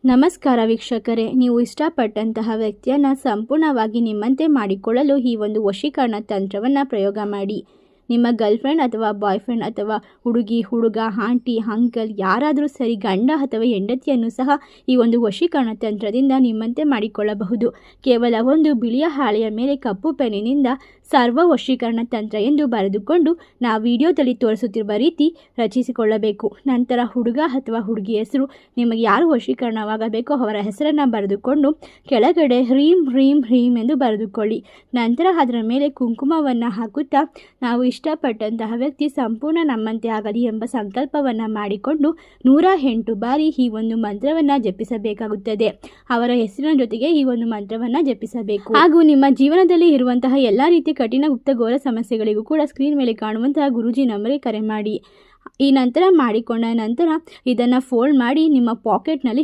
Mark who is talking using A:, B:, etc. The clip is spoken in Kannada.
A: ನಮಸ್ಕಾರ ವೀಕ್ಷಕರೇ, ನೀವು ಇಷ್ಟಪಟ್ಟಂತಹ ವ್ಯಕ್ತಿಯನ್ನು ಸಂಪೂರ್ಣವಾಗಿ ನಿಮ್ಮಂತೆ ಮಾಡಿಕೊಳ್ಳಲು ಈ ಒಂದು ವಶೀಕರಣ ತಂತ್ರವನ್ನು ಪ್ರಯೋಗ ಮಾಡಿ. ನಿಮ್ಮ ಗರ್ಲ್ಫ್ರೆಂಡ್ ಅಥವಾ ಬಾಯ್ಫ್ರೆಂಡ್ ಅಥವಾ ಹುಡುಗಿ, ಹುಡುಗ, ಆಂಟಿ, ಅಂಕಲ್ ಯಾರಾದರೂ ಸರಿ, ಗಂಡ ಅಥವಾ ಹೆಂಡತಿಯನ್ನು ಸಹ ಈ ಒಂದು ವಶೀಕರಣ ತಂತ್ರದಿಂದ ನಿಮ್ಮಂತೆ ಮಾಡಿಕೊಳ್ಳಬಹುದು. ಕೇವಲ ಒಂದು ಬಿಳಿಯ ಹಾಳೆಯ ಮೇಲೆ ಕಪ್ಪು ಪೆನ್ನಿನಿಂದ ಸರ್ವ ವಶೀಕರಣ ತಂತ್ರ ಎಂದು ಬರೆದುಕೊಂಡು ನಾವು ವಿಡಿಯೋದಲ್ಲಿ ತೋರಿಸುತ್ತಿರುವ ರೀತಿ ರಚಿಸಿಕೊಳ್ಳಬೇಕು. ನಂತರ ಹುಡುಗ ಅಥವಾ ಹುಡುಗಿ ಹೆಸರು, ನಿಮಗೆ ಯಾರು ವಶೀಕರಣವಾಗಬೇಕೋ ಅವರ ಹೆಸರನ್ನು ಬರೆದುಕೊಂಡು ಕೆಳಗಡೆ ಹ್ರೀಂ ಹ್ರೀಂ ಹ್ರೀಂ ಎಂದು ಬರೆದುಕೊಳ್ಳಿ. ನಂತರ ಅದರ ಮೇಲೆ ಕುಂಕುಮವನ್ನು ಹಾಕುತ್ತಾ ನಾವು ಇಷ್ಟಪಟ್ಟಂತಹ ವ್ಯಕ್ತಿ ಸಂಪೂರ್ಣ ನಮ್ಮಂತೆ ಆಗಲಿ ಎಂಬ ಸಂಕಲ್ಪವನ್ನು ಮಾಡಿಕೊಂಡು 108 ಬಾರಿ ಈ ಒಂದು ಮಂತ್ರವನ್ನು ಜಪಿಸಬೇಕಾಗುತ್ತದೆ. ಅವರ ಹೆಸರಿನ ಜೊತೆಗೆ ಈ ಒಂದು ಮಂತ್ರವನ್ನು ಜಪಿಸಬೇಕು. ಹಾಗೂ ನಿಮ್ಮ ಜೀವನದಲ್ಲಿ ಇರುವಂತಹ ಎಲ್ಲ ರೀತಿಯ ಕಠಿಣ ಗುಪ್ತ ಘೋರ ಸಮಸ್ಯೆಗಳಿಗೂ ಕೂಡ ಸ್ಕ್ರೀನ್ ಮೇಲೆ ಕಾಣುವಂತಹ ಗುರೂಜಿ ನಂಬರ್ಗೆ ಕರೆ ಮಾಡಿ. ಈ ನಂತರ ಮಾಡಿಕೊಂಡ ನಂತರ ಇದನ್ನು ಫೋಲ್ಡ್ ಮಾಡಿ ನಿಮ್ಮ ಪಾಕೆಟ್ನಲ್ಲಿ